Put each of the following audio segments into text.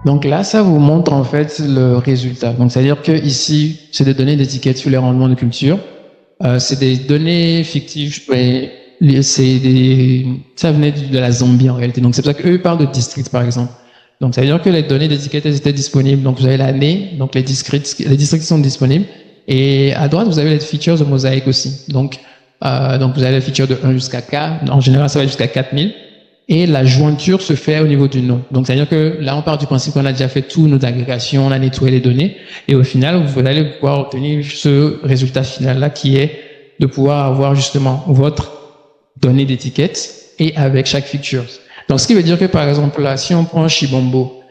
Donc là, ça vous montre en fait le résultat. Donc c'est-à-dire que ici, c'est des données d'étiquettes sur les rendements de culture. C'est des données fictives, mais ça venait de la Zambie en réalité. Donc c'est pour ça qu'eux parlent de districts par exemple. Donc ça veut dire que les données d'étiquettes elles étaient disponibles. Donc vous avez l'année, donc les districts sont disponibles. Et à droite vous avez les features de Mosaic aussi. Donc vous avez les features de 1 jusqu'à K. En général ça va jusqu'à 4000. Et la jointure se fait au niveau du nom. Donc, c'est-à-dire que là, on part du principe qu'on a déjà fait toutes nos agrégations, on a nettoyé les données, et au final, vous allez pouvoir obtenir ce résultat final-là qui est de pouvoir avoir justement votre donnée d'étiquette et avec chaque feature. Donc, ce qui veut dire que, par exemple, là, si on prend Shibombo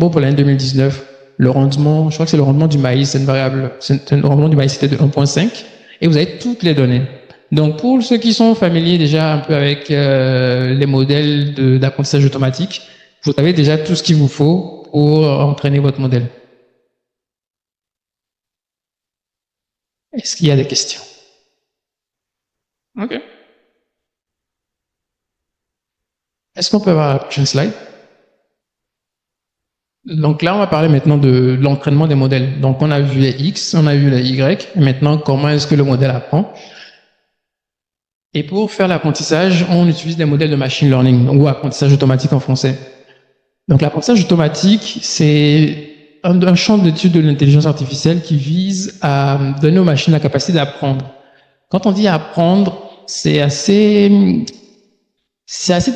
pour l'année 2019, le rendement, je crois que c'est le rendement du maïs, c'est une variable, le rendement du maïs c'était de 1,5, et vous avez toutes les données. Donc, pour ceux qui sont familiers déjà un peu avec les modèles d'apprentissage automatique, vous avez déjà tout ce qu'il vous faut pour entraîner votre modèle. Est-ce qu'il y a des questions? OK. Est-ce qu'on peut avoir la prochaine slide? Donc là, on va parler maintenant de l'entraînement des modèles. Donc, on a vu les X, on a vu les Y, et maintenant, comment est-ce que le modèle apprend? Et pour faire l'apprentissage, on utilise des modèles de machine learning, ou apprentissage automatique en français. Donc l'apprentissage automatique, c'est un champ d'étude de l'intelligence artificielle qui vise à donner aux machines la capacité d'apprendre. Quand on dit apprendre, c'est assez,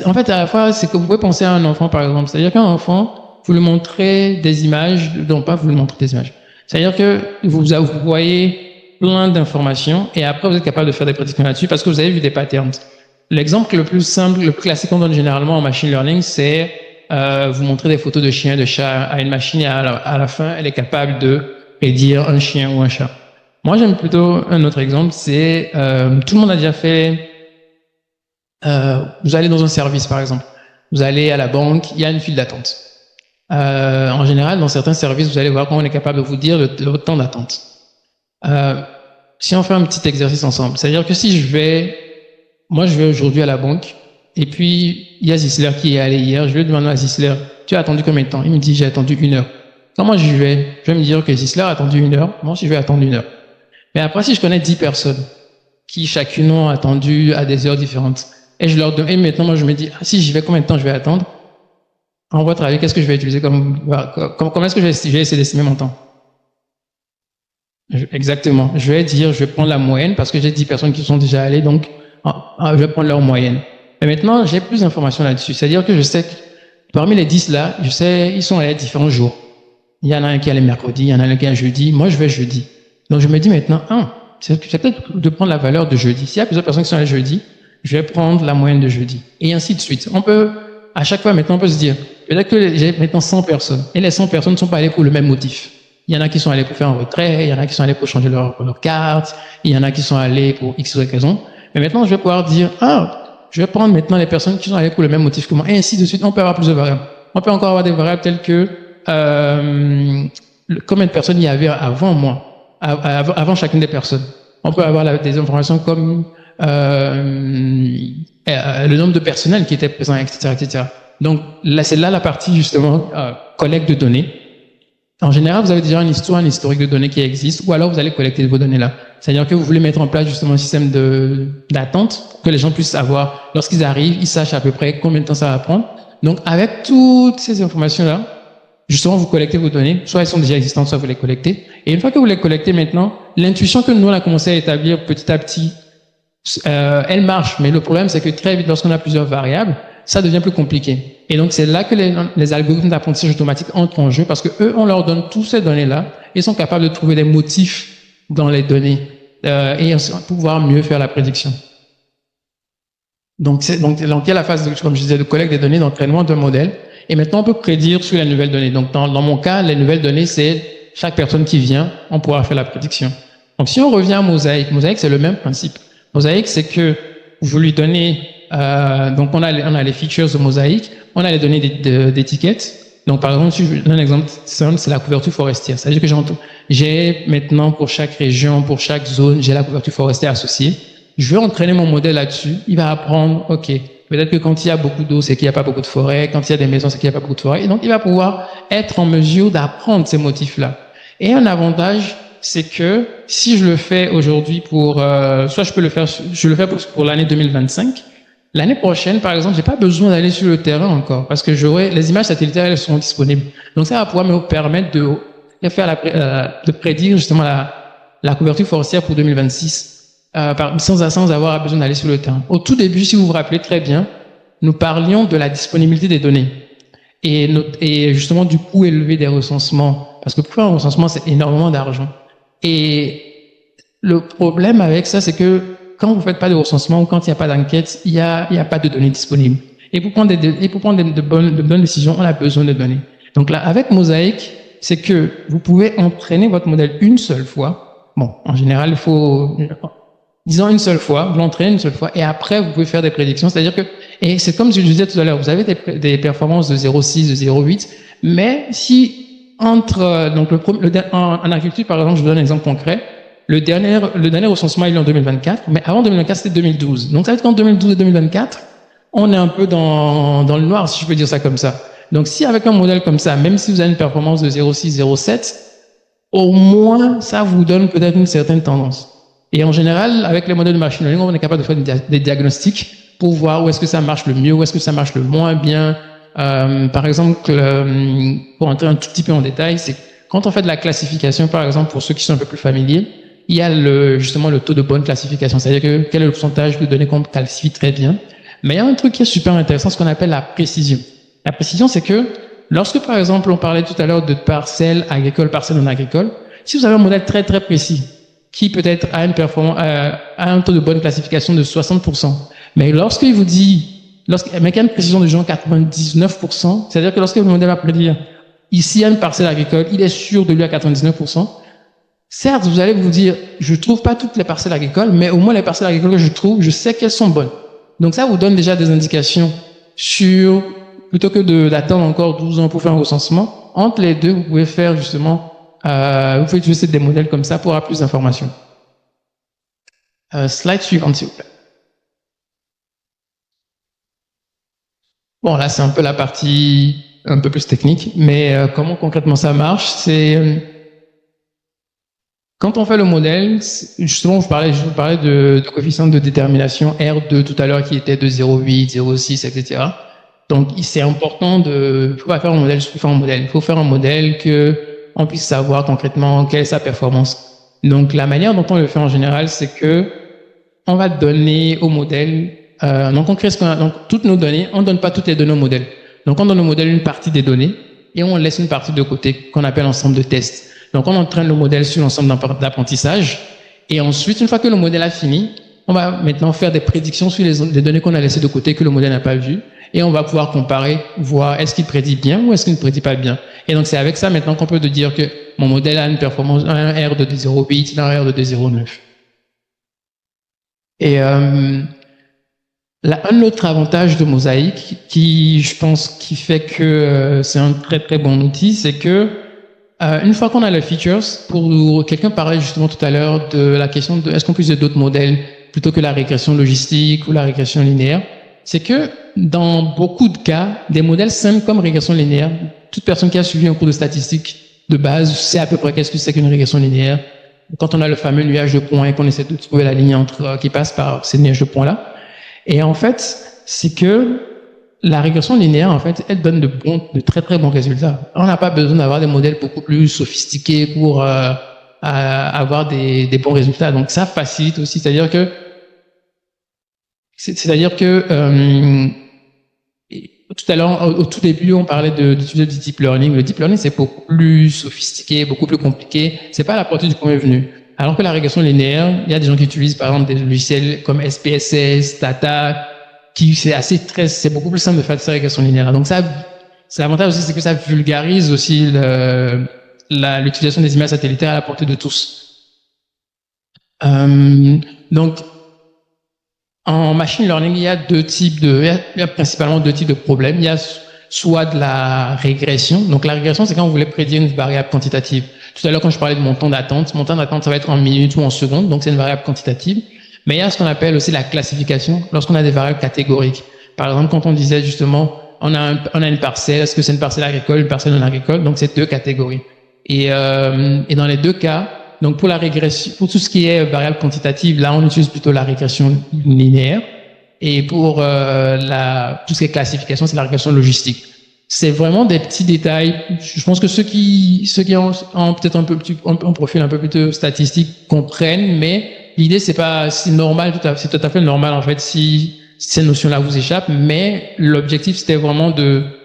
en fait, à la fois, c'est que vous pouvez penser à un enfant, par exemple. C'est-à-dire qu'un enfant, vous lui montrez des images, non pas vous lui montrez des images. C'est-à-dire que vous voyez plein d'informations et après vous êtes capable de faire des prédictions là-dessus parce que vous avez vu des patterns. L'exemple le plus simple, le plus classique qu'on donne généralement en machine learning, c'est vous montrer des photos de chiens, de chats à une machine et à la fin, elle est capable de prédire un chien ou un chat. Moi, j'aime plutôt un autre exemple, c'est tout le monde a déjà fait. Vous allez dans un service, par exemple. Vous allez à la banque, il y a une file d'attente. En général, dans certains services, vous allez voir comment on est capable de vous dire le temps d'attente. Si on fait un petit exercice ensemble, c'est-à-dire que si moi je vais aujourd'hui à la banque, et puis il y a Zisler qui est allé hier, je vais demander à Zisler, tu as attendu combien de temps? Il me dit, j'ai attendu 1 heure. Comment je vais me dire que Zisler a attendu 1 heure, moi je vais attendre 1 heure. Mais après, si je connais 10 personnes, qui chacune ont attendu à des heures différentes, et je leur donne, et maintenant moi je me dis, si j'y vais, combien de temps je vais attendre? En votre avis, qu'est-ce que je vais utiliser comment est-ce que je vais essayer d'estimer mon temps? Exactement. Je vais prendre la moyenne parce que j'ai 10 personnes qui sont déjà allées, donc je vais prendre leur moyenne. Mais maintenant, j'ai plus d'informations là-dessus. C'est-à-dire que je sais que parmi les 10 là, je sais, ils sont allés différents jours. Il y en a un qui est allé mercredi, il y en a un qui est allé jeudi. Moi, je vais jeudi. Donc, je me dis maintenant, c'est peut-être de prendre la valeur de jeudi. S'il y a plusieurs personnes qui sont allées jeudi, je vais prendre la moyenne de jeudi. Et ainsi de suite. À chaque fois, maintenant, on peut se dire, peut-être que j'ai maintenant 100 personnes. Et les 100 personnes ne sont pas allées pour le même motif. Il y en a qui sont allés pour faire un retrait, il y en a qui sont allés pour changer leur carte, il y en a qui sont allés pour X ou Y raison. Mais maintenant, je vais pouvoir dire, je vais prendre maintenant les personnes qui sont allées pour le même motif que moi, et ainsi de suite. On peut avoir plusieurs variables. On peut encore avoir des variables telles que combien de personnes il y avait avant moi, avant chacune des personnes. On peut avoir des informations comme le nombre de personnels qui étaient présents, etc., etc. Donc là, c'est là la partie justement collecte de données. En général, vous avez déjà un historique de données qui existe, ou alors vous allez collecter vos données là. C'est-à-dire que vous voulez mettre en place justement un système d'attente pour que les gens puissent savoir, lorsqu'ils arrivent, ils sachent à peu près combien de temps ça va prendre. Donc, avec toutes ces informations-là, justement, vous collectez vos données, soit elles sont déjà existantes, soit vous les collectez. Et une fois que vous les collectez maintenant, l'intuition que nous, on a commencé à établir petit à petit, elle marche. Mais le problème, c'est que très vite, lorsqu'on a plusieurs variables, ça devient plus compliqué. Et donc, c'est là que les algorithmes d'apprentissage automatique entrent en jeu parce que eux, on leur donne toutes ces données-là et sont capables de trouver des motifs dans les données et pouvoir mieux faire la prédiction. Donc, il y a la phase, comme je disais, de collecte des données, d'entraînement d'un modèle. Et maintenant, on peut prédire sur les nouvelles données. Donc, dans mon cas, les nouvelles données, c'est chaque personne qui vient, on pourra faire la prédiction. Donc, si on revient à Mosaic, c'est le même principe. Mosaic, c'est que vous lui donnez donc on a les features de Mosaic, on a les données d'étiquettes. Donc par exemple, si je donne un exemple simple, c'est la couverture forestière. C'est-à-dire que j'ai maintenant pour chaque région, pour chaque zone, j'ai la couverture forestière associée. Je vais entraîner mon modèle là-dessus. Il va apprendre, ok, Peut-être que quand il y a beaucoup d'eau, c'est qu'il n'y a pas beaucoup de forêt. Quand il y a des maisons, c'est qu'il n'y a pas beaucoup de forêt. Et donc, il va pouvoir être en mesure d'apprendre ces motifs-là. Et un avantage, c'est que si je le fais aujourd'hui soit je peux le faire, je le fais pour l'année 2025. L'année prochaine, par exemple, j'ai pas besoin d'aller sur le terrain encore parce que les images satellitaires, elles seront disponibles. Donc, ça va pouvoir me permettre de prédire justement la couverture forestière pour 2026. Sans avoir besoin d'aller sur le terrain. Au tout début, si vous vous rappelez très bien, nous parlions de la disponibilité des données et justement du coût élevé des recensements, parce que pour faire un recensement, c'est énormément d'argent. Et le problème avec ça, c'est que quand vous faites pas de recensement ou quand il n'y a pas d'enquête, il y a pas de données disponibles. Et pour prendre de bonnes décisions, on a besoin de données. Donc là, avec Mosaic, c'est que vous pouvez entraîner votre modèle une seule fois. Bon, en général, il faut disons une seule fois, vous l'entraînez une seule fois, et après, vous pouvez faire des prédictions. C'est-à-dire que, et c'est comme je disais tout à l'heure, vous avez des performances de 0,6, de 0,8, mais si donc en agriculture, par exemple, je vous donne un exemple concret, le dernier recensement il est en 2024, mais avant 2024, c'était 2012. Donc, ça veut dire qu'en 2012 et 2024, on est un peu dans le noir, si je peux dire ça comme ça. Donc, si avec un modèle comme ça, même si vous avez une performance de 0,6, 0,7, au moins, ça vous donne peut-être une certaine tendance. Et en général, avec les modèles de machine learning, on est capable de faire des diagnostics pour voir où est-ce que ça marche le mieux, où est-ce que ça marche le moins bien. Par exemple, pour entrer un tout petit peu en détail, c'est quand on fait de la classification, par exemple, pour ceux qui sont un peu plus familiers, il y a justement le taux de bonne classification, c'est-à-dire que quel est le pourcentage de données qu'on classifie très bien. Mais il y a un truc qui est super intéressant, ce qu'on appelle la précision. La précision, c'est que lorsque, par exemple, on parlait tout à l'heure de parcelles agricoles, parcelles non agricoles, si vous avez un modèle très très précis, qui peut-être a un taux de bonne classification de 60%. Mais lorsqu'il vous dit, mais qu'il y a une précision de genre 99%, c'est-à-dire que lorsque le modèle va prédire, ici il y a une parcelle agricole, il est sûr de lui à 99%. Certes, vous allez vous dire, je trouve pas toutes les parcelles agricoles, mais au moins les parcelles agricoles que je trouve, je sais qu'elles sont bonnes. Donc ça vous donne déjà des indications plutôt que d'attendre encore 12 ans pour faire un recensement, entre les deux, vous pouvez faire justement vous pouvez utiliser des modèles comme ça pour avoir plus d'informations. Slide suivante, s'il vous plaît. Bon, là, c'est un peu la partie un peu plus technique, mais comment concrètement ça marche, c'est quand on fait le modèle, justement, je vous parlais de coefficient de détermination R2 tout à l'heure qui était de 0,8, 0,6, etc. Donc, c'est important il faut pas faire un modèle, il faut faire un modèle on puisse savoir concrètement quelle est sa performance. Donc, la manière dont on le fait en général, c'est que on va donner au modèle, donc on crée donc toutes nos données, on donne pas toutes les données au modèle. Donc, on donne au modèle une partie des données et on laisse une partie de côté qu'on appelle ensemble de tests. Donc, on entraîne le modèle sur l'ensemble d'apprentissage et ensuite, une fois que le modèle a fini, on va maintenant faire des prédictions sur les données qu'on a laissées de côté que le modèle n'a pas vues et on va pouvoir comparer, voir est-ce qu'il prédit bien ou est-ce qu'il ne prédit pas bien. Et donc, c'est avec ça maintenant qu'on peut dire que mon modèle a une performance, un R de 0,8, il a un R de 0,9. Et un autre avantage de Mosaic, qui je pense qui fait que c'est un très très bon outil, c'est que une fois qu'on a les features, pour quelqu'un parlait justement tout à l'heure de la question de est-ce qu'on peut utiliser d'autres modèles plutôt que la régression logistique ou la régression linéaire, c'est que dans beaucoup de cas, des modèles simples comme régression linéaire, toute personne qui a suivi un cours de statistique de base sait à peu près qu'est-ce que c'est qu'une régression linéaire. Quand on a le fameux nuage de points et qu'on essaie de trouver la ligne qui passe par ces nuages de points-là. Et en fait, c'est que la régression linéaire, en fait, elle donne de très très bons résultats. On n'a pas besoin d'avoir des modèles beaucoup plus sophistiqués pour avoir des bons résultats. Donc ça facilite aussi, c'est-à-dire que tout à l'heure, au tout début, on parlait d'utiliser du deep learning. Le deep learning, c'est beaucoup plus sophistiqué, beaucoup plus compliqué. C'est pas la portée du premier venu. Alors que la régression linéaire, il y a des gens qui utilisent, par exemple, des logiciels comme SPSS, Stata, c'est beaucoup plus simple de faire de ces régressions linéaires. Donc l'avantage aussi, c'est que ça vulgarise aussi l'utilisation des images satellitaires à la portée de tous. Donc, en machine learning, il y a principalement deux types de problèmes. Il y a soit de la régression. Donc, la régression, c'est quand on voulait prédire une variable quantitative. Tout à l'heure, quand je parlais de mon temps d'attente, ça va être en minutes ou en secondes. Donc, c'est une variable quantitative. Mais il y a ce qu'on appelle aussi la classification lorsqu'on a des variables catégoriques. Par exemple, quand on disait justement, on a une parcelle, est-ce que c'est une parcelle agricole, une parcelle non agricole? Donc, c'est deux catégories. Et dans les deux cas, donc pour la régression, pour tout ce qui est variable quantitative, là, on utilise plutôt la régression linéaire. Et pour tout ce qui est classification, c'est la régression logistique. C'est vraiment des petits détails. Je pense que ceux qui ont peut-être un profil un peu plutôt statistique comprennent, mais l'idée c'est normal, c'est tout à fait normal en fait si ces notions-là vous échappent, mais l'objectif c'était vraiment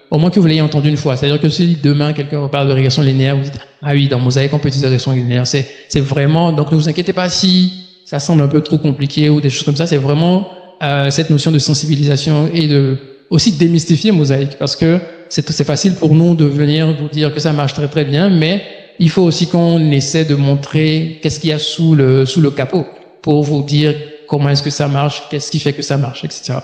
au moins que vous l'ayez entendu une fois. C'est-à-dire que si demain quelqu'un vous parle de régression linéaire, vous dites, ah oui, dans Mosaic on peut utiliser la régression linéaire. C'est vraiment, donc ne vous inquiétez pas si ça semble un peu trop compliqué ou des choses comme ça, c'est vraiment cette notion de sensibilisation et aussi de démystifier Mosaic, parce que c'est facile pour nous de venir vous dire que ça marche très très bien, mais il faut aussi qu'on essaie de montrer qu'est-ce qu'il y a sous le capot pour vous dire comment est-ce que ça marche, qu'est-ce qui fait que ça marche, etc.